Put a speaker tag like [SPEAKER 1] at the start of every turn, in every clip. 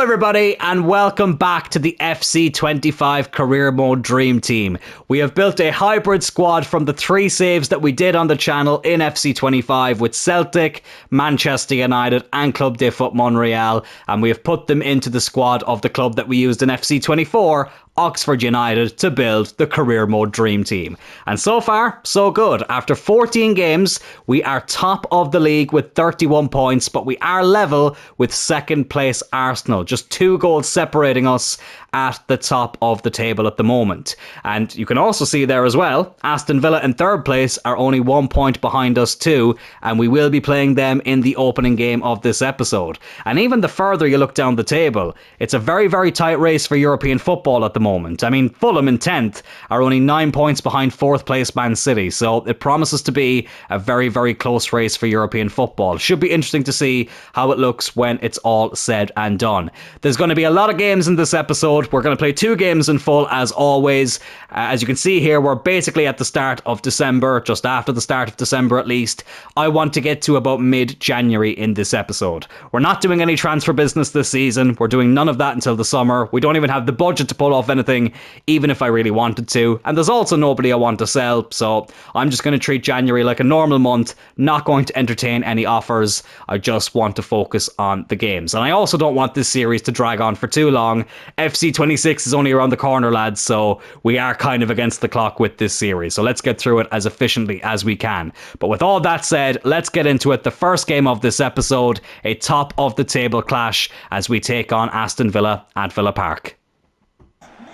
[SPEAKER 1] Hello everybody and welcome back to the FC25 Career Mode Dream Team. We have built a hybrid squad from the 3 saves that we did on the channel in FC25 with Celtic, Manchester United and Club de Foot Montreal, and we have put them into the squad of the club that we used in FC24, Oxford United, to build the Career Mode Dream Team. And so far, so good. After 14 games, we are top of the league with 31 points, but we are level with second place Arsenal. Just 2 goals separating us at the top of the table at the moment. And you can also see there as well, Aston Villa in third place are only 1 point behind us too, and we will be playing them in the opening game of this episode. And even the further you look down the table, it's a very, very tight race for European football at the moment. I mean, Fulham in 10th are only 9 points behind 4th place Man City, so it promises to be a very, very close race for European football. Should be interesting to see how it looks when it's all said and done. There's going to be a lot of games in this episode. We're going to play 2 games in full as always. As you can see here, we're basically at the start of December, just after the start of December at least. I want to get to about mid-January in this episode. We're not doing any transfer business this season. We're doing none of that until the summer. We don't even have the budget to pull off anything, even if I really wanted to. And there's also nobody I want to sell, so I'm just going to treat January like a normal month, not going to entertain any offers. I just want to focus on the games. And I also don't want this series to drag on for too long. FC26 is only around the corner, lads, so we are kind of against the clock with this series. So let's get through it as efficiently as we can. But with all that said, let's get into it. The first game of this episode, a top of the table clash as we take on Aston Villa at Villa Park.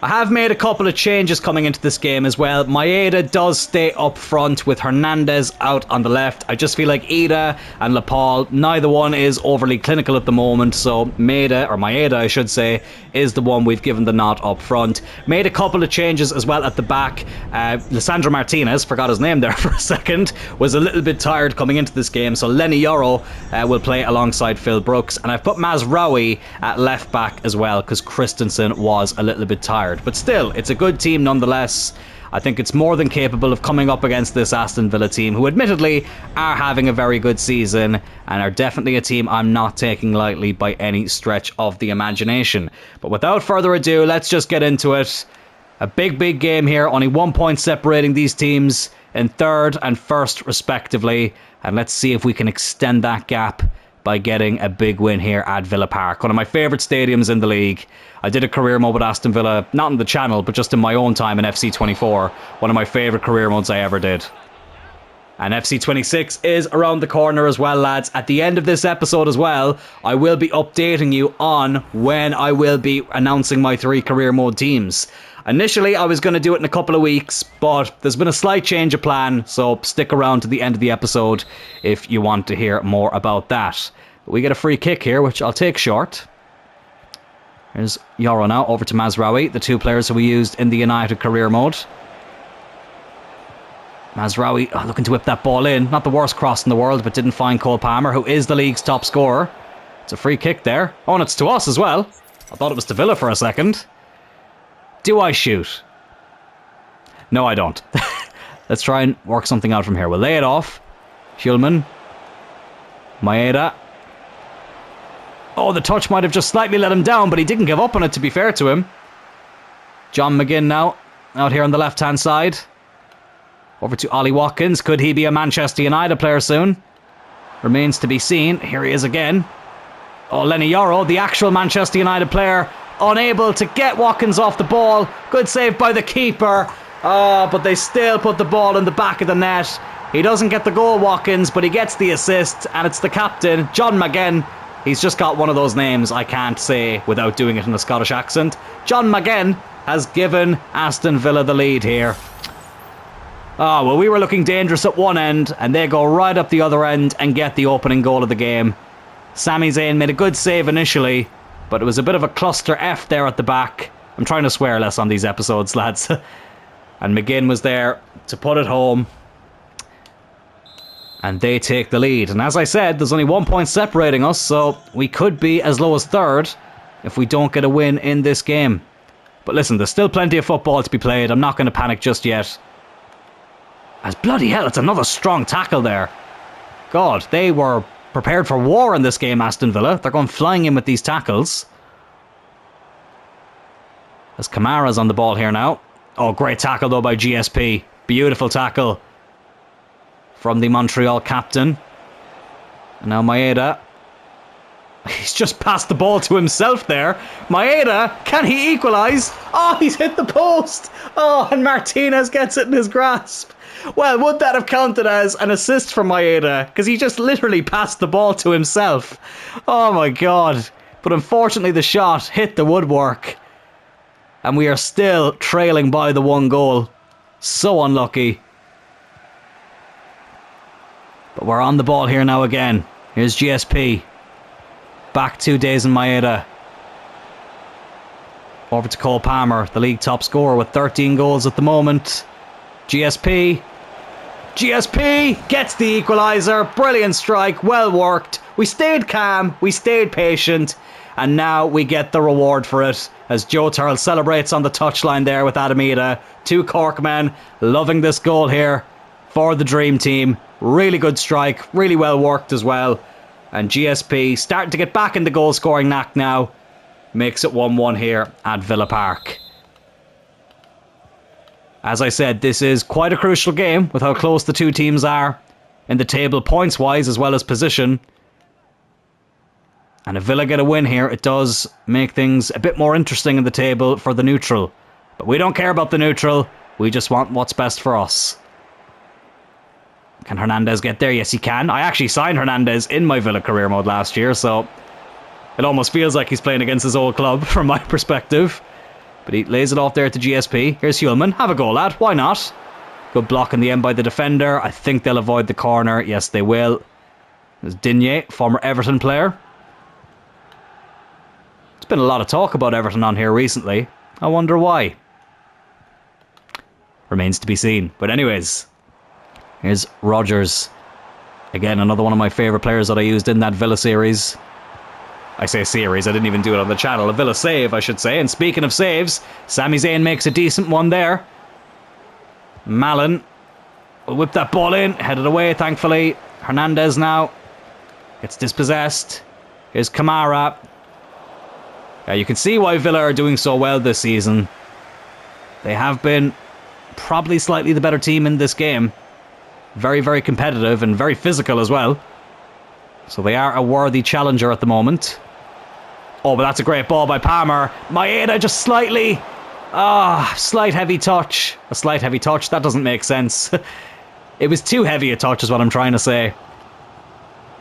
[SPEAKER 1] I have made a couple of changes coming into this game as well. Maeda does stay up front with Hernandez out on the left. I just feel like Idah and Laporte, neither one is overly clinical at the moment, so Maeda I should say, is the one we've given the nod up front. Made a couple of changes as well at the back. Lisandro Martinez, forgot his name there for a second, was a little bit tired coming into this game, so Leny Yoro will play alongside Phil Brooks, and I've put Mazraoui at left back as well because Christensen was a little bit tired. But still, it's a good team nonetheless. I think it's more than capable of coming up against this Aston Villa team, who admittedly are having a very good season and are definitely a team I'm not taking lightly by any stretch of the imagination. But without further ado, let's just get into it. A big, big game here, only 1 point separating these teams in third and first respectively, and let's see if we can extend that gap by getting a big win here at Villa Park, one of my favourite stadiums in the league. I did a career mode with Aston Villa, not on the channel, but just in my own time in FC24. One of my favourite career modes I ever did. And FC26 is around the corner as well, lads. At the end of this episode as well, I will be updating you on when I will be announcing my 3 career mode teams. Initially, I was going to do it in a couple of weeks, but there's been a slight change of plan, so stick around to the end of the episode if you want to hear more about that. We get a free kick here, which I'll take short. Here's Yoro now, over to Mazraoui, the 2 players who we used in the United career mode. Mazraoui looking to whip that ball in. Not the worst cross in the world, but didn't find Cole Palmer, who is the league's top scorer. It's a free kick there. Oh, and it's to us as well. I thought it was to Villa for a second. Do I shoot? No, I don't. Let's try and work something out from here. We'll lay it off. Shulman. Maeda. Oh, the touch might have just slightly let him down, but he didn't give up on it, to be fair to him. John McGinn now, out here on the left-hand side. Over to Ollie Watkins. Could he be a Manchester United player soon? Remains to be seen. Here he is again. Oh, Leny Yoro, the actual Manchester United player, unable to get Watkins off the ball. Good save by the keeper. Oh, but they still put the ball in the back of the net. He doesn't get the goal, Watkins, but he gets the assist, and it's the captain, John McGinn. He's just got one of those names I can't say without doing it in a Scottish accent. John McGinn has given Aston Villa the lead here. Oh, well, we were looking dangerous at one end, and they go right up the other end and get the opening goal of the game. Sami Zayn made a good save initially, but it was a bit of a cluster F there at the back. I'm trying to swear less on these episodes, lads. And McGinn was there to put it home. And they take the lead. And as I said, there's only 1 point separating us, so we could be as low as third if we don't get a win in this game. But listen, there's still plenty of football to be played. I'm not going to panic just yet. As bloody hell, it's another strong tackle there. God, they were prepared for war in this game, Aston Villa. They're going flying in with these tackles. As Kamara's on the ball here now. Oh, great tackle though by GSP. Beautiful tackle from the Montreal captain. And now Maeda. He's just passed the ball to himself there. Maeda, can he equalise? Oh, he's hit the post. Oh, and Martinez gets it in his grasp. Well, would that have counted as an assist from Maeda? Because he just literally passed the ball to himself. Oh my God. But unfortunately the shot hit the woodwork. And we are still trailing by the 1 goal. So unlucky. But we're on the ball here now again. Here's GSP. Back to Dazen Maeda. Over to Cole Palmer, the league top scorer with 13 goals at the moment. GSP. GSP gets the equaliser. Brilliant strike. Well worked. We stayed calm. We stayed patient. And now we get the reward for it. As Joe Turl celebrates on the touchline there with Adamida. 2 Cork men loving this goal here for the Dream Team. Really good strike. Really well worked as well. And GSP starting to get back in the goal scoring knack now. Makes it 1-1 here at Villa Park. As I said, this is quite a crucial game with how close the 2 teams are in the table points wise as well as position. And if Villa get a win here, it does make things a bit more interesting in the table for the neutral. But we don't care about the neutral. We just want what's best for us. Can Hernandez get there? Yes, he can. I actually signed Hernandez in my Villa career mode last year, so it almost feels like he's playing against his old club from my perspective. But he lays it off there to GSP. Here's Hulman. Have a go, lad. Why not? Good block in the end by the defender. I think they'll avoid the corner. Yes, they will. There's Digne, former Everton player. There's been a lot of talk about Everton on here recently. I wonder why. Remains to be seen. But anyways, here's Rodgers. Again, another one of my favourite players that I used in that Villa series. I say series, I didn't even do it on the channel. A Villa save, I should say. And speaking of saves, Sami Zayn makes a decent one there. Malen will whip that ball in. Headed away, thankfully. Hernandez now gets dispossessed. Here's Kamara. Yeah, you can see why Villa are doing so well this season. They have been probably slightly the better team in this game. Very, very competitive and very physical as well. So they are a worthy challenger at the moment. Oh, but that's a great ball by Palmer. Maeda just slightly... slight heavy touch. A slight heavy touch? That doesn't make sense. It was too heavy a touch is what I'm trying to say.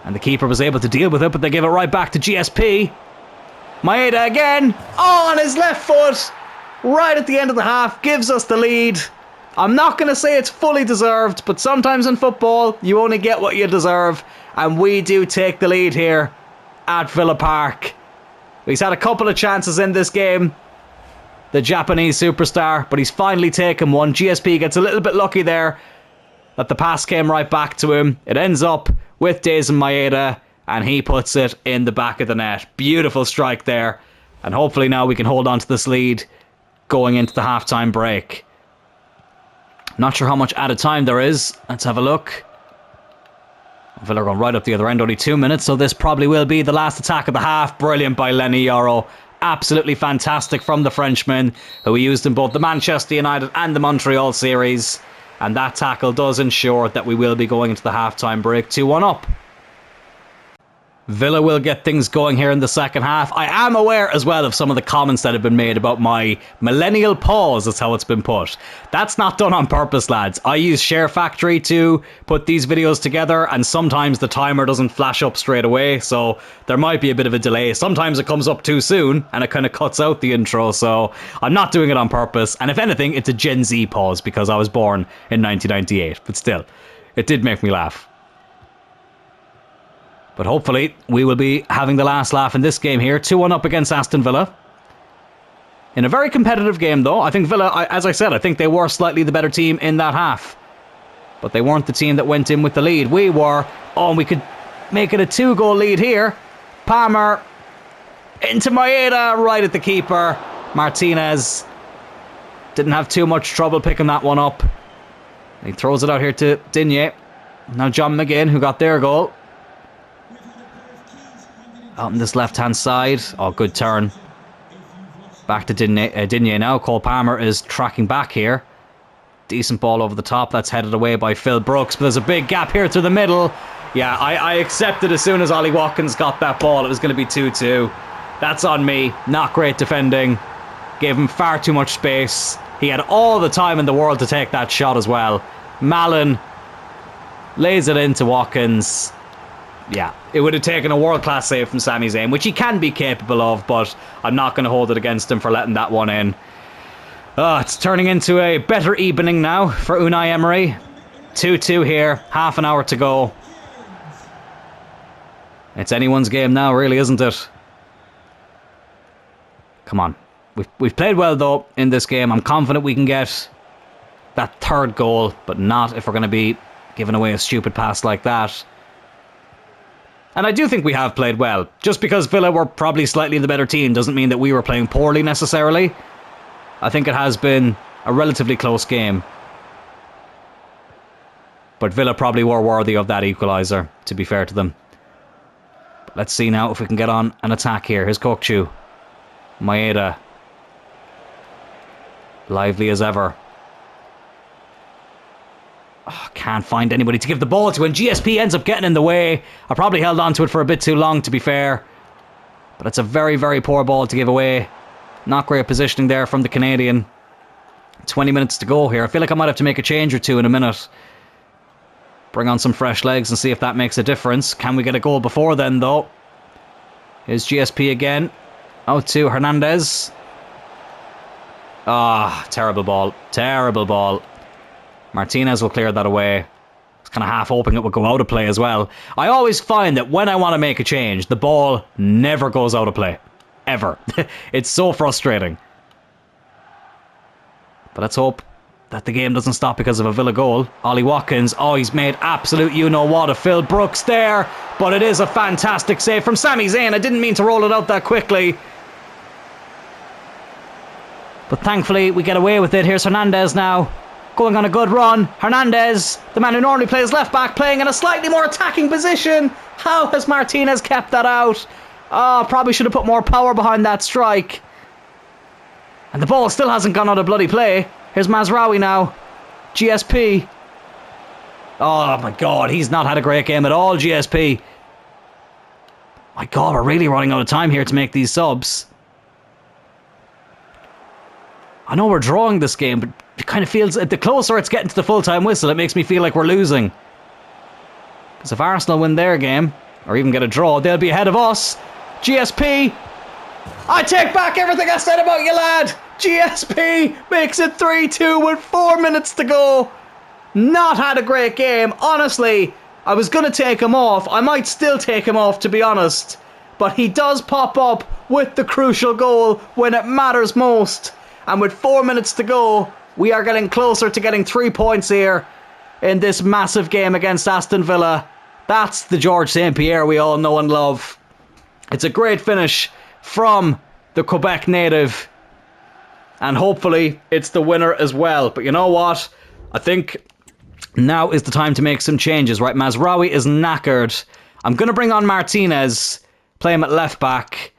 [SPEAKER 1] And the keeper was able to deal with it, but they give it right back to GSP. Maeda again. Oh, on his left foot. Right at the end of the half. Gives us the lead. I'm not going to say it's fully deserved, but sometimes in football, you only get what you deserve. And we do take the lead here at Villa Park. He's had a couple of chances in this game, the Japanese superstar, but he's finally taken one. GSP gets a little bit lucky there that the pass came right back to him. It ends up with Dazen Maeda, and he puts it in the back of the net. Beautiful strike there. And hopefully now we can hold on to this lead going into the halftime break. Not sure how much added time there is. Let's have a look. Villa going right up the other end, only 2 minutes, so this probably will be the last attack of the half. Brilliant by Lenny Yoro. Absolutely fantastic from the Frenchman, who we used in both the Manchester United and the Montreal series. And that tackle does ensure that we will be going into the halftime break 2-1 up. Villa will get things going here in the second half. I am aware as well of some of the comments that have been made about my millennial pause, is how it's been put. That's not done on purpose, lads. I use Share Factory to put these videos together, and sometimes the timer doesn't flash up straight away, so there might be a bit of a delay. Sometimes it comes up too soon, and it kind of cuts out the intro, so I'm not doing it on purpose. And if anything, it's a Gen Z pause, because I was born in 1998. But still, it did make me laugh. But hopefully, we will be having the last laugh in this game here. 2-1 up against Aston Villa. In a very competitive game, though. I think Villa, as I said, I think they were slightly the better team in that half. But they weren't the team that went in with the lead. We were. Oh, and we could make it a 2-goal lead here. Palmer into Maeda, right at the keeper. Martinez didn't have too much trouble picking that one up. He throws it out here to Digne. Now John McGinn, who got their goal. Out on this left-hand side. Oh, good turn. Back to Digne now. Cole Palmer is tracking back here. Decent ball over the top. That's headed away by Phil Brooks. But there's a big gap here through the middle. Yeah, I accepted as soon as Ollie Watkins got that ball, it was going to be 2-2. That's on me. Not great defending. Gave him far too much space. He had all the time in the world to take that shot as well. Mallon lays it into Watkins. Yeah, it would have taken a world-class save from Sami Zayn, which he can be capable of, but I'm not going to hold it against him for letting that one in. It's turning into a better evening now for Unai Emery. 2-2 here, half an hour to go. It's anyone's game now, really, isn't it? Come on. We've played well, though, in this game. I'm confident we can get that third goal, but not if we're going to be giving away a stupid pass like that. And I do think we have played well. Just because Villa were probably slightly the better team doesn't mean that we were playing poorly necessarily. I think it has been a relatively close game. But Villa probably were worthy of that equaliser, to be fair to them. But let's see now if we can get on an attack here. Here's Kokchu. Maeda. Lively as ever. Can't find anybody to give the ball to, and GSP ends up getting in the way. I probably held on to it for a bit too long, to be fair. But it's a very, very poor ball to give away. Not great positioning there from the Canadian. 20 minutes to go here. I feel like I might have to make a change or two in a minute. Bring on some fresh legs and see if that makes a difference. Can we get a goal before then, though? Here's GSP again. Out to Hernandez. Terrible ball. Terrible ball. Martinez will clear that away. It's kind of half hoping it will go out of play as well. I always find that when I want to make a change, the ball never goes out of play. Ever. It's so frustrating. But let's hope that the game doesn't stop because of a Villa goal. Ollie Watkins. He's made absolute you-know-what of Phil Brooks there. But it is a fantastic save from Sami Zayn. I didn't mean to roll it out that quickly. But thankfully, we get away with it. Here's Hernandez now. Going on a good run. Hernandez, the man who normally plays left back, playing in a slightly more attacking position. How has Martinez kept that out? Probably should have put more power behind that strike. And the ball still hasn't gone out of bloody play. Here's Mazraoui now. GSP. Oh my god, he's not had a great game at all, GSP. My god, we're really running out of time here to make these subs. I know we're drawing this game, but it kind of feels, the closer it's getting to the full-time whistle, it makes me feel like we're losing. Because if Arsenal win their game, or even get a draw, they'll be ahead of us. GSP. I take back everything I said about you, lad. GSP makes it 3-2 with 4 minutes to go. Not had a great game. Honestly, I was going to take him off. I might still take him off, to be honest. But he does pop up with the crucial goal when it matters most. And with 4 minutes to go, we are getting closer to getting 3 points here in this massive game against Aston Villa. That's the George St. Pierre we all know and love. It's a great finish from the Quebec native. And hopefully it's the winner as well. But you know what? I think now is the time to make some changes, right? Mazraoui is knackered. I'm going to bring on Martinez, play him at left back.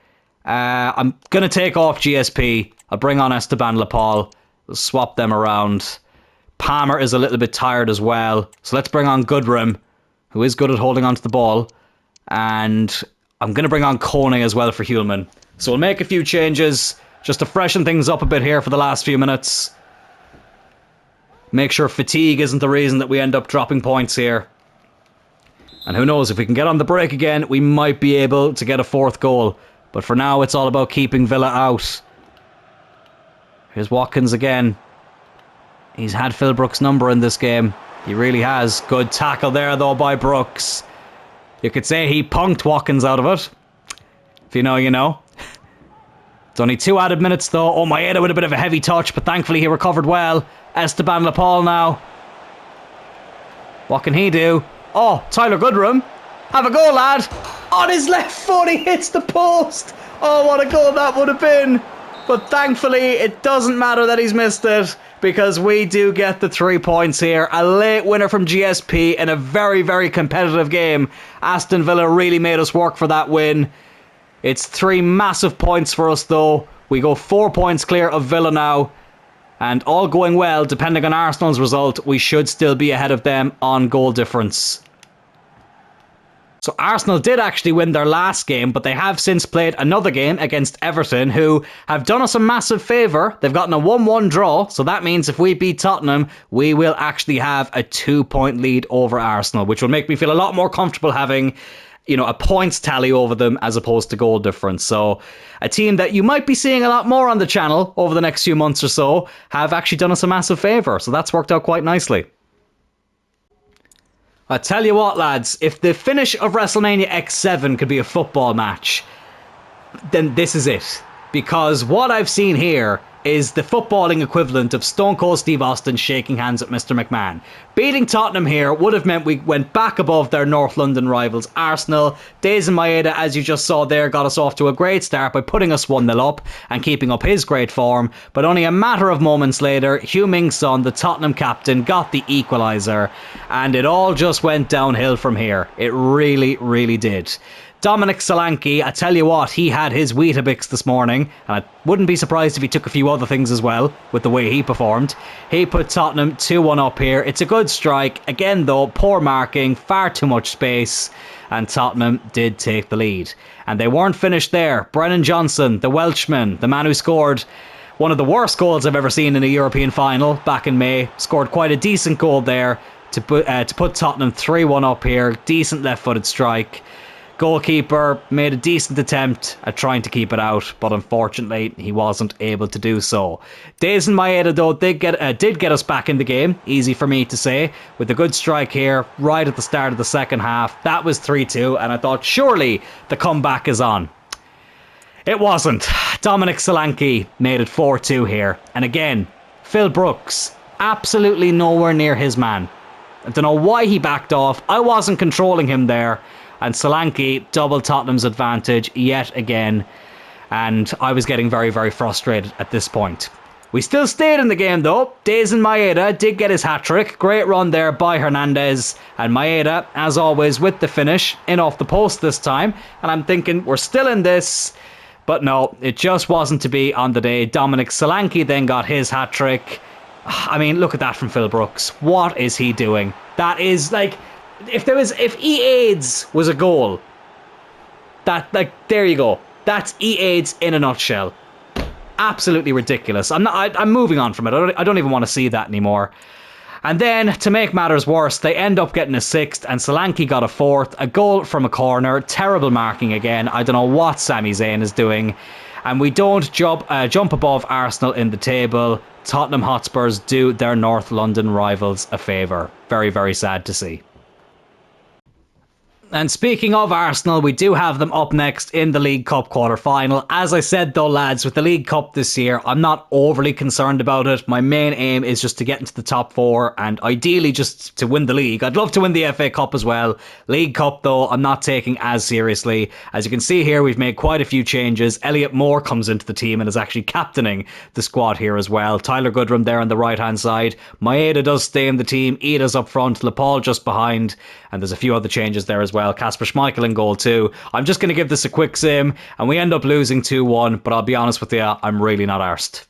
[SPEAKER 1] I'm going to take off GSP. I'll bring on Esteban Lepal. We'll swap them around. Palmer is a little bit tired as well. So let's bring on Goodrum, who is good at holding onto the ball. And I'm going to bring on Kone as well for Hulman. So we'll make a few changes just to freshen things up a bit here for the last few minutes. Make sure fatigue isn't the reason that we end up dropping points here. And who knows, if we can get on the break again, we might be able to get a fourth goal. But for now, it's all about keeping Villa out. Here's Watkins again. He's had Phil Brooks' number in this game. He really has. Good tackle there, though, by Brooks. You could say he punked Watkins out of it. If you know, you know. It's only 2 added minutes, though. Oh, Maeda with a bit of a heavy touch, but thankfully he recovered well. Esteban Lepal now. What can he do? Oh, Tyler Goodrum. Have a go, lad. On his left foot, he hits the post. Oh, what a goal that would have been. But thankfully, it doesn't matter that he's missed it, because we do get the 3 points here. A late winner from GSP in a very, very competitive game. Aston Villa really made us work for that win. It's 3 massive points for us though. We go 4 points clear of Villa now. And all going well, depending on Arsenal's result, we should still be ahead of them on goal difference. So Arsenal did actually win their last game, but they have since played another game against Everton, who have done us a massive favour. They've gotten a 1-1 draw, so that means if we beat Tottenham, we will actually have a 2-point lead over Arsenal, which will make me feel a lot more comfortable having, you know, a points tally over them as opposed to goal difference. So a team that you might be seeing a lot more on the channel over the next few months or so have actually done us a massive favour, so that's worked out quite nicely. I tell you what, lads, if the finish of WrestleMania X7 could be a football match, then this is it. Because what I've seen here is the footballing equivalent of Stone Cold Steve Austin shaking hands with Mr. McMahon. Beating Tottenham here would have meant we went back above their North London rivals Arsenal. Daizen Maeda, as you just saw there, got us off to a great start by putting us 1-0 up and keeping up his great form. But only a matter of moments later, Heung-min Son, the Tottenham captain, got the equaliser. And it all just went downhill from here. It really, really did. Dominic Solanke, I tell you what, he had his Weetabix this morning, and I wouldn't be surprised if he took a few other things as well, with the way he performed. He put Tottenham 2-1 up here. It's a good strike. Again though, poor marking, far too much space, and Tottenham did take the lead. And they weren't finished there. Brennan Johnson, the Welshman, the man who scored one of the worst goals I've ever seen in a European final back in May, scored quite a decent goal there to put Tottenham 3-1 up here. Decent left-footed strike. Goalkeeper made a decent attempt at trying to keep it out, but unfortunately he wasn't able to do so. Daizen Maeda though did get us back in the game, easy for me to say, with a good strike here right at the start of the second half. That was 3-2 and I thought surely the comeback is on. It wasn't. Dominic Solanke made it 4-2 here, and again, Phil Brooks, absolutely nowhere near his man. I don't know why he backed off. I wasn't controlling him there. And Solanke doubled Tottenham's advantage yet again. And I was getting very, very frustrated at this point. We still stayed in the game though. Daizen Maeda did get his hat-trick. Great run there by Hernandez. And Maeda, as always, with the finish. In off the post this time. And I'm thinking, we're still in this. But no, it just wasn't to be on the day. Dominic Solanke then got his hat-trick. I mean, look at that from Phil Brooks. What is he doing? That is like... If E-AIDS was a goal, there you go. That's E-AIDS in a nutshell. Absolutely ridiculous. I'm moving on from it. I don't even want to see that anymore. And then, to make matters worse, they end up getting a 6th, and Solanke got a 4th. A goal from a corner. Terrible marking again. I don't know what Sami Zayn is doing. And we don't jump above Arsenal in the table. Tottenham Hotspurs do their North London rivals a favour. Very, very sad to see. And speaking of Arsenal, we do have them up next in the League Cup quarter-final. As I said though, lads, with the League Cup this year, I'm not overly concerned about it. My main aim is just to get into the top 4 and ideally just to win the league. I'd love to win the FA Cup as well. League Cup though, I'm not taking as seriously. As you can see here, we've made quite a few changes. Elliot Moore comes into the team and is actually captaining the squad here as well. Tyler Goodrum there on the right-hand side. Maeda does stay in the team. Ida's up front. Laporte just behind. And there's a few other changes there as well. Kasper Schmeichel in goal too. I'm just going to give this a quick sim, and we end up losing 2-1, but I'll be honest with you, I'm really not arsed.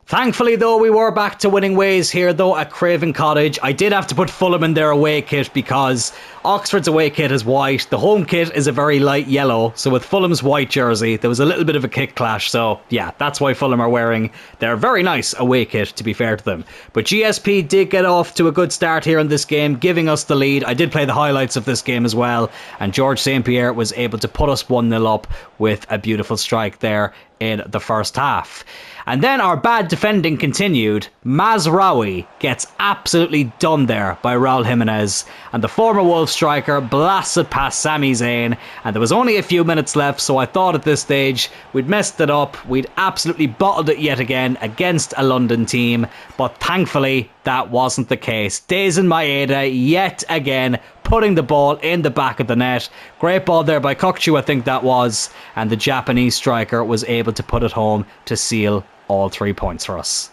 [SPEAKER 1] Thankfully though, we were back to winning ways here though at Craven Cottage. I did have to put Fulham in their away kit because Oxford's away kit is white. The home kit is a very light yellow. So with Fulham's white jersey, there was a little bit of a kit clash. So yeah, that's why Fulham are wearing their very nice away kit, to be fair to them. But GSP did get off to a good start here in this game, giving us the lead. I did play the highlights of this game as well. And George St. Pierre was able to put us 1-0 up with a beautiful strike there in the first half. And then our bad defending continued. Mazraoui gets absolutely done there by Raul Jimenez, and the former Wolves striker blasted past Sami Zayn, and there was only a few minutes left, so I thought at this stage we'd messed it up. We'd absolutely bottled it yet again against a London team, but thankfully that wasn't the case. Daizen Maeda yet again putting the ball in the back of the net. Great ball there by Kokchu, I think that was, and the Japanese striker was able to put it home to seal all 3 points for us.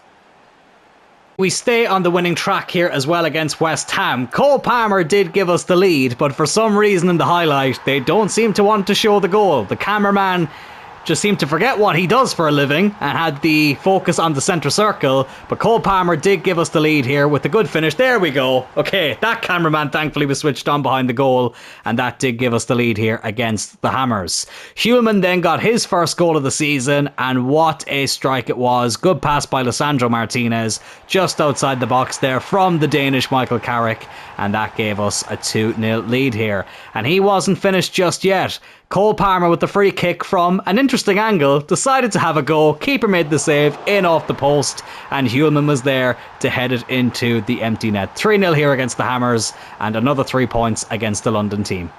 [SPEAKER 1] We stay on the winning track here as well against West Ham. Cole Palmer did give us the lead, but for some reason in the highlight, they don't seem to want to show the goal. The cameraman just seemed to forget what he does for a living and had the focus on the centre circle, but Cole Palmer did give us the lead here with a good finish. There we go. Okay, that cameraman thankfully was switched on behind the goal, and that did give us the lead here against the Hammers. Hulman then got his first goal of the season, and what a strike it was. Good pass by Lisandro Martinez just outside the box there from the Danish Michael Carrick, and that gave us a 2-0 lead here. And he wasn't finished just yet. Cole Palmer with the free kick from an interesting angle decided to have a go. Keeper made the save in off the post, and Hulman was there to head it into the empty net. 3-0 here against the Hammers, and another 3 points against the London team.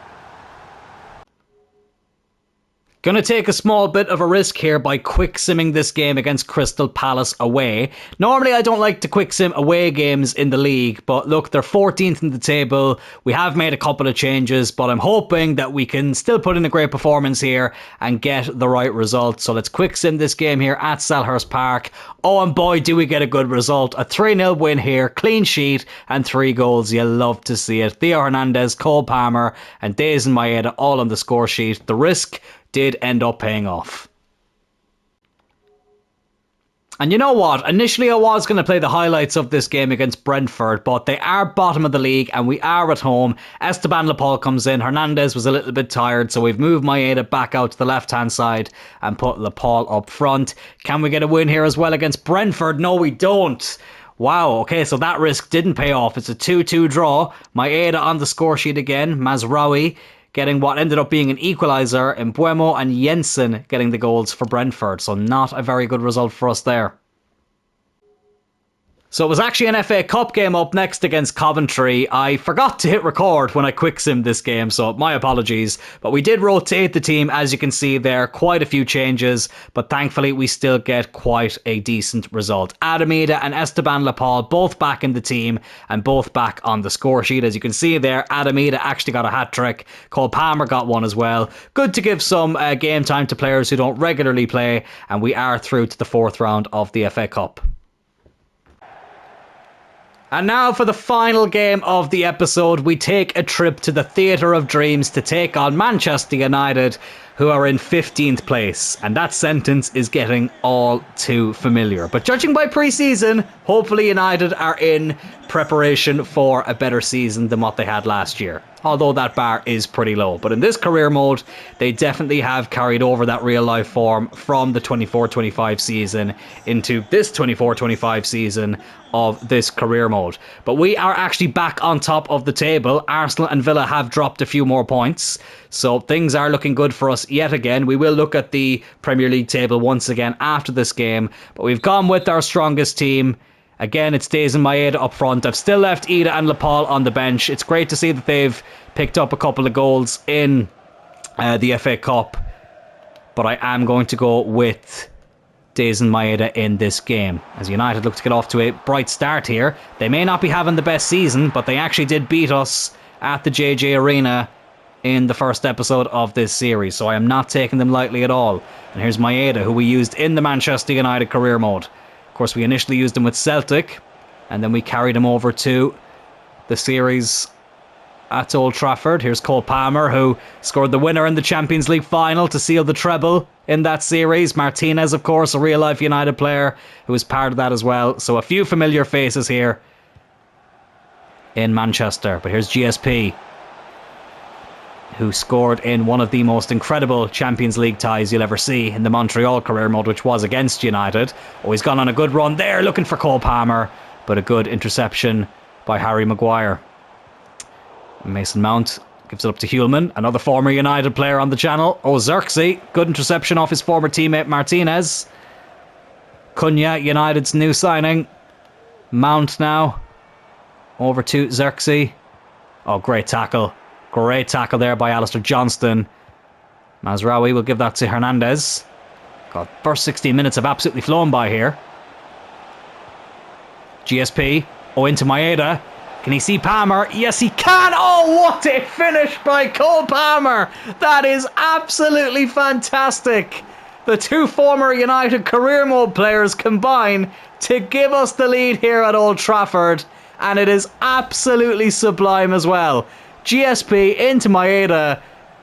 [SPEAKER 1] Going to take a small bit of a risk here by quick simming this game against Crystal Palace away. Normally I don't like to quick sim away games in the league, but look, they're 14th in the table. We have made a couple of changes, but I'm hoping that we can still put in a great performance here and get the right result. So let's quick sim this game here at Selhurst Park. Oh, and boy, do we get a good result. A 3-0 win here, clean sheet, and 3 goals. You love to see it. Theo Hernandez, Cole Palmer, and Dazen Maeda all on the score sheet. The risk did end up paying off. And you know what? Initially I was going to play the highlights of this game against Brentford, but they are bottom of the league and we are at home. Esteban Laporte comes in. Hernandez was a little bit tired, so we've moved Maeda back out to the left-hand side and put Laporte up front. Can we get a win here as well against Brentford? No, we don't. Wow, okay, so that risk didn't pay off. It's a 2-2 draw. Maeda on the score sheet again. Mazraoui getting what ended up being an equaliser, and Mbeumo and Jensen getting the goals for Brentford. So not a very good result for us there. So it was actually an FA Cup game up next against Coventry. I forgot to hit record when I quick simmed this game, so my apologies. But we did rotate the team, as you can see there, quite a few changes, but thankfully we still get quite a decent result. Adamida and Esteban Laporte both back in the team and both back on the score sheet. As you can see there, Adamida actually got a hat-trick. Cole Palmer got one as well. Good to give some game time to players who don't regularly play, and we are through to the 4th round of the FA Cup. And now for the final game of the episode, we take a trip to the Theatre of Dreams to take on Manchester United, who are in 15th place. And that sentence is getting all too familiar. But judging by pre-season, hopefully United are in preparation for a better season than what they had last year. Although that bar is pretty low. But in this career mode, they definitely have carried over that real life form from the 24-25 season into this 24-25 season of this career mode. But we are actually back on top of the table. Arsenal and Villa have dropped a few more points. So things are looking good for us yet again. We will look at the Premier League table once again after this game. But we've gone with our strongest team. Again, it's Dazen Maeda up front. I've still left Ida and Laporte on the bench. It's great to see that they've picked up a couple of goals in the FA Cup. But I am going to go with Dazen Maeda in this game, as United look to get off to a bright start here. They may not be having the best season, but they actually did beat us at the JJ Arena in the first episode of this series, so I am not taking them lightly at all. And here's Maeda, who we used in the Manchester United career mode. Of course, we initially used him with Celtic, and then we carried him over to the series at Old Trafford. Here's Cole Palmer, who scored the winner in the Champions League final to seal the treble in that series. Martinez, of course, a real-life United player who was part of that as well. So a few familiar faces here in Manchester. But here's GSP, who scored in one of the most incredible Champions League ties you'll ever see in the Montreal career mode, which was against United. Oh, he's gone on a good run there, looking for Cole Palmer, but a good interception by Harry Maguire. Mason Mount gives it up to Hulman, another former United player on the channel. Oh, Xerxes, good interception off his former teammate Martinez. Cunha, United's new signing. Mount now, over to Xerxes. Oh, great tackle. Great tackle there by Alistair Johnston. Mazraoui will give that to Hernandez. God, first 16 minutes have absolutely flown by here. GSP. Oh, into Maeda. Can he see Palmer? Yes, he can. Oh, what a finish by Cole Palmer. That is absolutely fantastic. The two former United career mode players combine to give us the lead here at Old Trafford, and it is absolutely sublime as well. GSP into Maeda,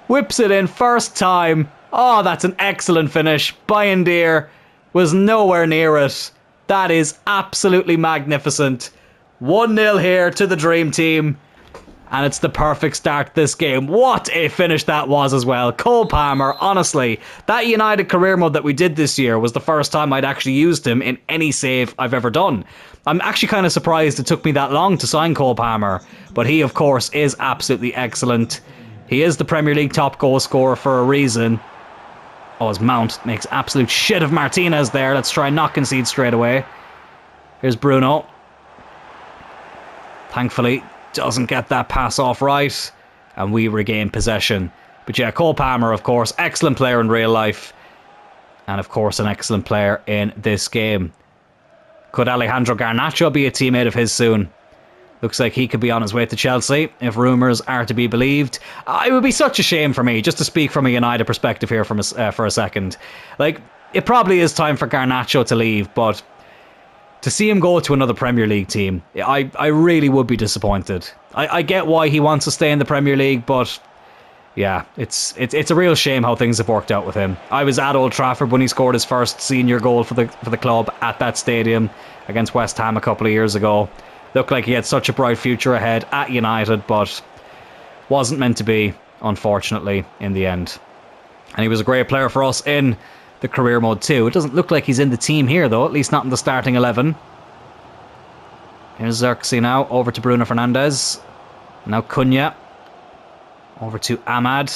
[SPEAKER 1] whips it in first time. Oh, that's an excellent finish. Bayindir was nowhere near it. That is absolutely magnificent. 1-0 here to the Dream Team. And it's the perfect start to this game. What a finish that was as well. Cole Palmer, honestly, that United career mode that we did this year was the first time I'd actually used him in any save I've ever done. I'm actually kind of surprised it took me that long to sign Cole Palmer. But he, of course, is absolutely excellent. He is the Premier League top goal scorer for a reason. Oh, his Mount makes absolute shit of Martinez there. Let's try and not concede straight away. Here's Bruno. Thankfully, doesn't get that pass off right, and we regain possession. But yeah, Cole Palmer, of course, excellent player in real life, and of course an excellent player in this game. Could Alejandro Garnacho be a teammate of his soon? Looks like he could be on his way to Chelsea, if rumours are to be believed. It would be such a shame for me, just to speak from a United perspective here for a second. Like, it probably is time for Garnacho to leave, but to see him go to another Premier League team, I really would be disappointed. I get why he wants to stay in the Premier League, but yeah, it's a real shame how things have worked out with him. I was at Old Trafford when he scored his first senior goal for the club at that stadium against West Ham a couple of years ago. Looked like he had such a bright future ahead at United, but wasn't meant to be, unfortunately, in the end. And he was a great player for us in the career mode too. It doesn't look like he's in the team here though, at least not in the starting 11. Here's Xerxes now, over to Bruno Fernandes. Now Cunha. Over to Ahmad.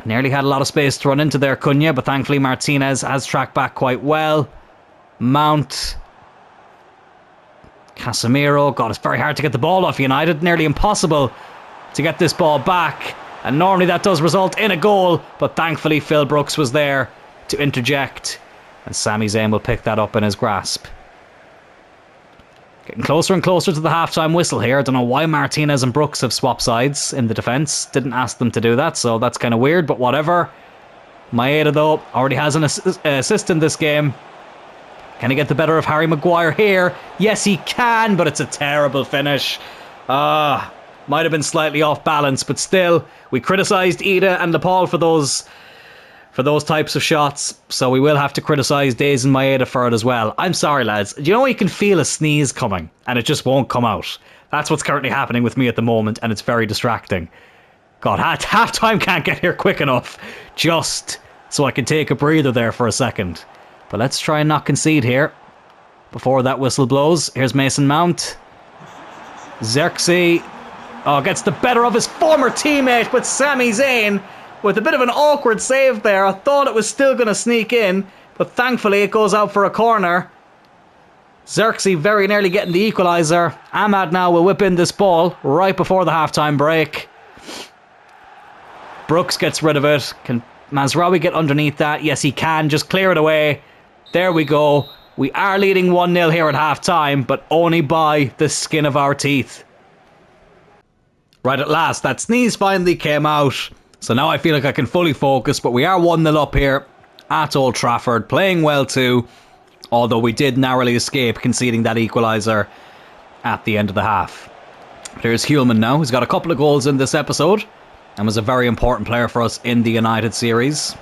[SPEAKER 1] Nearly had a lot of space to run into there, Cunha, but thankfully Martinez has tracked back quite well. Mount. Casemiro. God, it's very hard to get the ball off United. Nearly impossible to get this ball back. And normally that does result in a goal, but thankfully Phil Brooks was there to interject. And Sami Zayn will pick that up in his grasp. Getting closer and closer to the halftime whistle here. I don't know why Martinez and Brooks have swapped sides in the defence. Didn't ask them to do that, so that's kind of weird, but whatever. Maeda, though, already has an assist in this game. Can he get the better of Harry Maguire here? Yes, he can, but it's a terrible finish. Might have been slightly off balance, but still, we criticised Ida and Nepal for those types of shots, so we will have to criticise Days and Maeda for it as well. I'm sorry, lads. Do you know you can feel a sneeze coming, and it just won't come out? That's what's currently happening with me at the moment, and it's very distracting. God, half-time can't get here quick enough, just so I can take a breather there for a second. But let's try and not concede here before that whistle blows. Here's Mason Mount. Xerxes gets the better of his former teammate, but Sami Zayn with a bit of an awkward save there. I thought it was still going to sneak in, but thankfully it goes out for a corner. Xerxes very nearly getting the equaliser. Ahmad now will whip in this ball right before the halftime break. Brooks gets rid of it. Can Mazraoui get underneath that? Yes, he can. Just clear it away. There we go. We are leading 1-0 here at halftime, but only by the skin of our teeth. Right, at last, that sneeze finally came out. So now I feel like I can fully focus, but we are 1-0 up here at Old Trafford, playing well too, although we did narrowly escape conceding that equaliser at the end of the half. There's Hulman now, who's got a couple of goals in this episode, and was a very important player for us in the United series.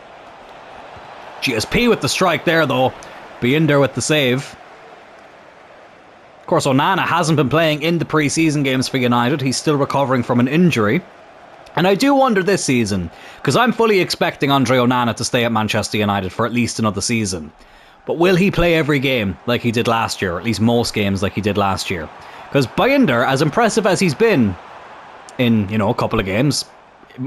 [SPEAKER 1] GSP with the strike there though, Bayindir with the save. Of course, Onana hasn't been playing in the pre-season games for United. He's still recovering from an injury. And I do wonder this season, because I'm fully expecting Andre Onana to stay at Manchester United for at least another season. But will he play every game like he did last year, or at least most games like he did last year? Because Bayindir, as impressive as he's been in, a couple of games,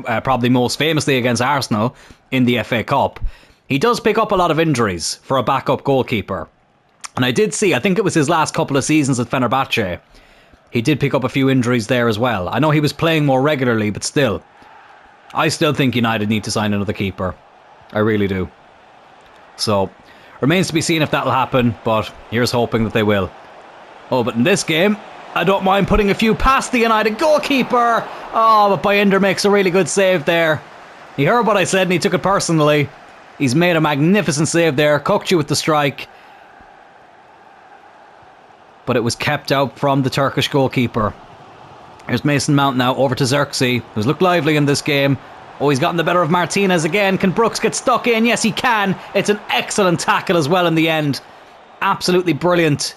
[SPEAKER 1] probably most famously against Arsenal in the FA Cup, he does pick up a lot of injuries for a backup goalkeeper. And I did see, I think it was his last couple of seasons at Fenerbahce, he did pick up a few injuries there as well. I know he was playing more regularly, but still. I still think United need to sign another keeper. I really do. So, remains to be seen if that'll happen, but here's hoping that they will. Oh, but in this game, I don't mind putting a few past the United goalkeeper. Oh, but Bayindir makes a really good save there. He heard what I said and he took it personally. He's made a magnificent save there. Kokcu with the strike. But it was kept out from the Turkish goalkeeper. Here's Mason Mount now over to Xerxes, who's looked lively in this game. Oh, he's gotten the better of Martinez again. Can Brooks get stuck in? Yes, he can. It's an excellent tackle as well in the end. Absolutely brilliant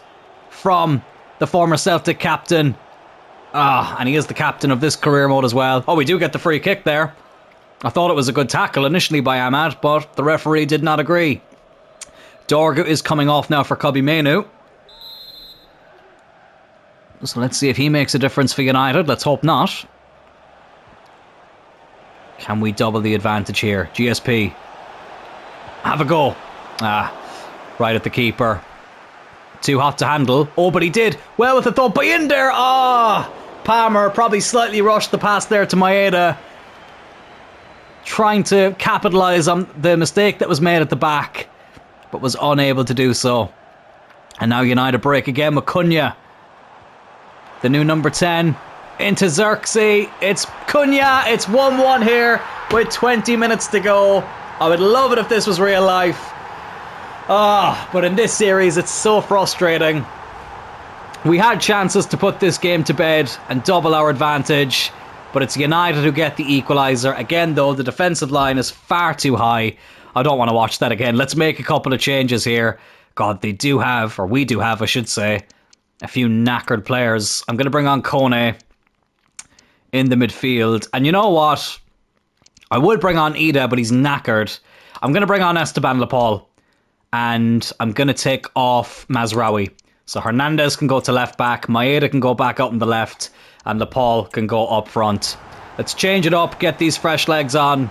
[SPEAKER 1] from the former Celtic captain. And he is the captain of this career mode as well. Oh, we do get the free kick there. I thought it was a good tackle initially by Ahmad, but the referee did not agree. Dorgu is coming off now for Kobbie Mainoo. So let's see if he makes a difference for United. Let's hope not. Can we double the advantage here? GSP. Have a go. Right at the keeper. Too hot to handle. Oh, but he did. Well with the thought by in there. Palmer probably slightly rushed the pass there to Maeda. Trying to capitalise on the mistake that was made at the back, but was unable to do so. And now United break again with Cunha. The new number 10 into Xerxes. It's Cunha. It's 1-1 here with 20 minutes to go. I would love it if this was real life. But in this series, it's so frustrating. We had chances to put this game to bed and double our advantage, but it's United who get the equaliser. Again, though, the defensive line is far too high. I don't want to watch that again. Let's make a couple of changes here. God, they do have, or we do have, I should say, a few knackered players. I'm going to bring on Kone in the midfield. And you know what? I would bring on Ida, but he's knackered. I'm going to bring on Esteban Lepal. And I'm going to take off Mazraoui. So Hernandez can go to left back. Maeda can go back up on the left. And Lepal can go up front. Let's change it up. Get these fresh legs on.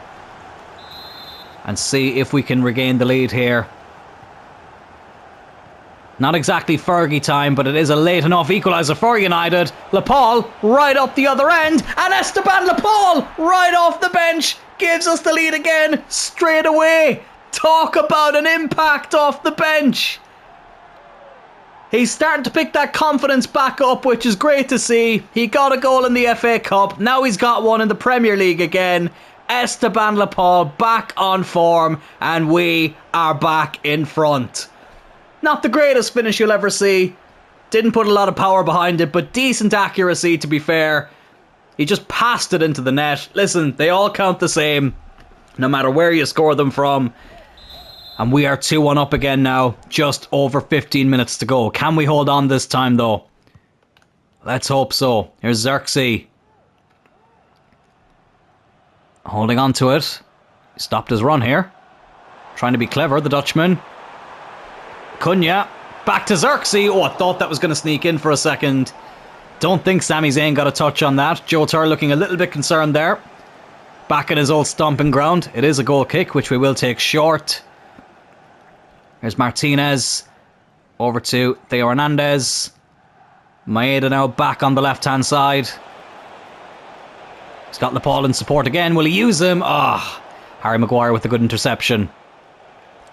[SPEAKER 1] And see if we can regain the lead here. Not exactly Fergie time, but it is a late enough equaliser for United. Lepal right up the other end. And Esteban Lepal right off the bench gives us the lead again straight away. Talk about an impact off the bench. He's starting to pick that confidence back up, which is great to see. He got a goal in the FA Cup. Now he's got one in the Premier League again. Esteban Lepal back on form, and we are back in front. Not the greatest finish you'll ever see. Didn't put a lot of power behind it, but decent accuracy, to be fair. He just passed it into the net. Listen, they all count the same, no matter where you score them from. And we are 2-1 up again now. Just over 15 minutes to go. Can we hold on this time, though? Let's hope so. Here's Xerxes. Holding on to it. He stopped his run here. Trying to be clever, the Dutchman. Cunha. Back to Xerxes. Oh, I thought that was going to sneak in for a second. Don't think Sami Zayn got a touch on that. Joe Tur looking a little bit concerned there. Back at his old stomping ground. It is a goal kick, which we will take short. Here's Martinez. Over to Theo Hernandez. Maeda now back on the left-hand side. He's got Lepal in support again. Will he use him? Harry Maguire with a good interception.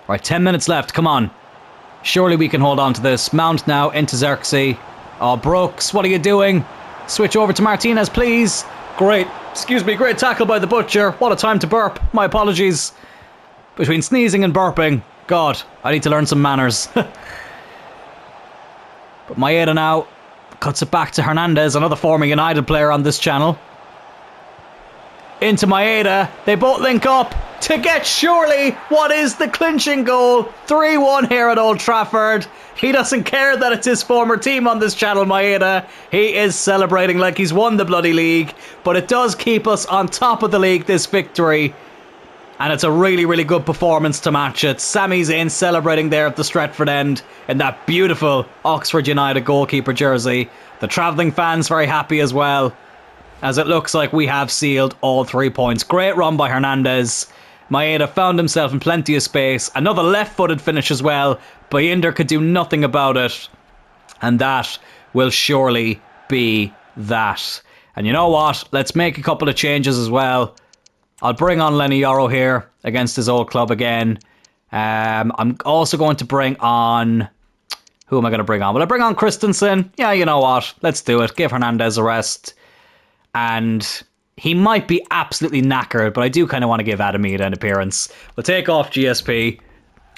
[SPEAKER 1] Right, 10 minutes left. Come on. Surely we can hold on to this. Mount now into Xerxes. Brooks, what are you doing? Switch over to Martinez, please. Great tackle by the Butcher. What a time to burp. My apologies. Between sneezing and burping. God, I need to learn some manners. But Maeda now cuts it back to Hernandez, another former United player on this channel. Into Maeda. They both link up to get surely what is the clinching goal. 3-1 here at Old Trafford. He doesn't care that it's his former team on this channel, Maeda. He is celebrating like he's won the bloody league. But it does keep us on top of the league, this victory. And it's a really, really good performance to match it. Sami Zayn celebrating there at the Stretford end in that beautiful Oxford United goalkeeper jersey. The travelling fans very happy as well, as it looks like we have sealed all 3 points. Great run by Hernandez. Maeda found himself in plenty of space. Another left-footed finish as well. Baynder could do nothing about it. And that will surely be that. And you know what? Let's make a couple of changes as well. I'll bring on Lenny Yoro here against his old club again. I'm also going to bring on... Who am I going to bring on? Will I bring on Christensen? Yeah, you know what? Let's do it. Give Hernandez a rest. And He might be absolutely knackered, but I do kind of want to give Adam Idah an appearance. We'll take off GSP.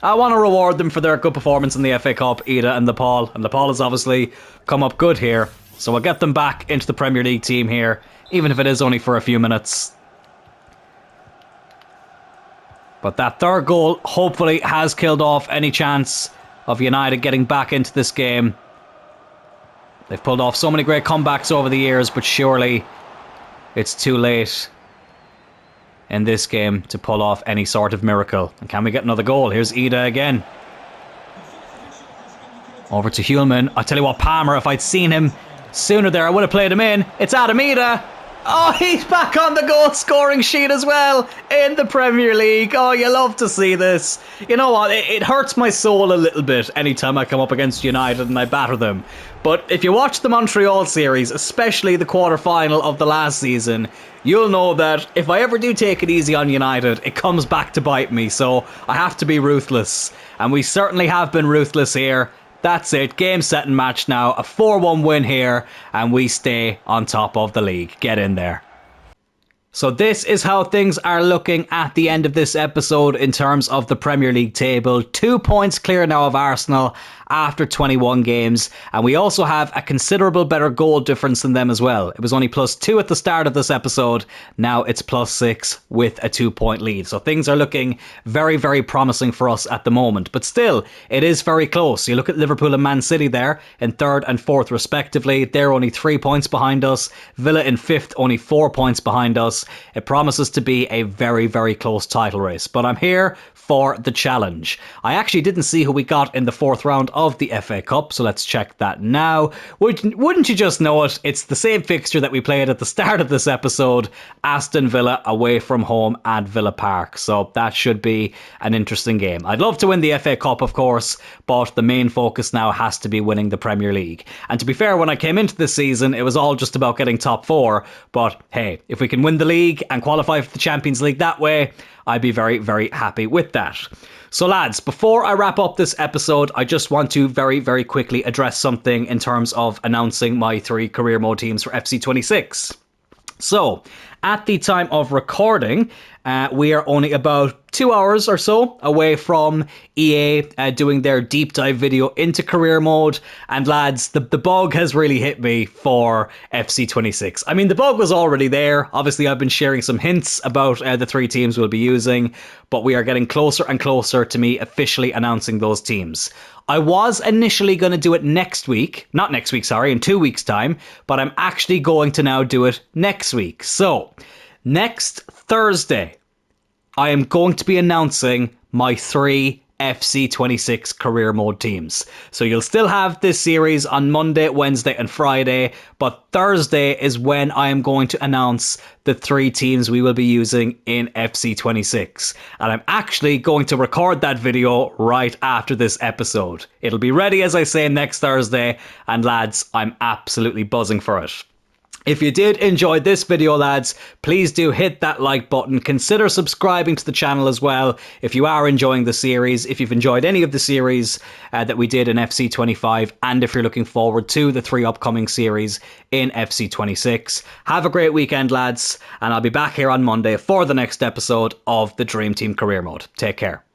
[SPEAKER 1] I want to reward them for their good performance in the FA Cup, Idah and Nepal. And Nepal has obviously come up good here. So we'll get them back into the Premier League team here, even if it is only for a few minutes. But that third goal hopefully has killed off any chance of United getting back into this game. They've pulled off so many great comebacks over the years, but surely it's too late in this game to pull off any sort of miracle. And can we get another goal? Here's Idah again. Over to Hulman. I tell you what, Palmer, if I'd seen him sooner there, I would have played him in. It's Adam Idah. Oh, he's back on the goal scoring sheet as well in the Premier League. Oh, you love to see this. You know what? It hurts my soul a little bit anytime I come up against United and I batter them. But if you watch the Montreal series, especially the quarter-final of the last season, you'll know that if I ever do take it easy on United, it comes back to bite me. So I have to be ruthless. And we certainly have been ruthless here. That's it, game, set and match now. A 4-1 win here and we stay on top of the league. Get in there. So this is how things are looking at the end of this episode in terms of the Premier League table. 2 points clear now of Arsenal after 21 games. And we also have a considerable better goal difference than them as well. It was only +2 at the start of this episode. Now it's +6 with a 2-point lead. So things are looking very, very promising for us at the moment. But still, it is very close. You look at Liverpool and Man City there in 3rd and 4th respectively. They're only 3 points behind us. Villa in 5th, only 4 points behind us. It promises to be a very, very close title race. But I'm here for the challenge. I actually didn't see who we got in the 4th round of the FA Cup, so let's check that now. Wouldn't you just know it? It's the same fixture that we played at the start of this episode. Aston Villa away from home at Villa Park. So that should be an interesting game. I'd love to win the FA Cup, of course, but the main focus now has to be winning the Premier League. And to be fair, when I came into this season, it was all just about getting top 4. But hey, if we can win the league and qualify for the Champions League that way, I'd be very, very happy with that. So lads, before I wrap up this episode, I just want to very, very quickly address something in terms of announcing my 3 career mode teams for FC26. So, at the time of recording, we are only about 2 hours or so away from EA doing their deep dive video into career mode. And lads, the bug has really hit me for FC26. I mean, the bug was already there. Obviously, I've been sharing some hints about the 3 teams we'll be using, but we are getting closer and closer to me officially announcing those teams. I was initially going to do it next week. Not next week, sorry, in 2 weeks' time. But I'm actually going to now do it next week. So, next Thursday, I am going to be announcing my 3 FC26 career mode teams. So you'll still have this series on Monday, Wednesday and Friday, but Thursday is when I am going to announce the 3 teams we will be using in FC26. And I'm actually going to record that video right after this episode. It'll be ready, as I say, next Thursday, and lads, I'm absolutely buzzing for it. If you did enjoy this video, lads, please do hit that like button. Consider subscribing to the channel as well if you are enjoying the series, if you've enjoyed any of the series that we did in FC25, and if you're looking forward to the 3 upcoming series in FC26. Have a great weekend, lads, and I'll be back here on Monday for the next episode of the Dream Team Career Mode. Take care.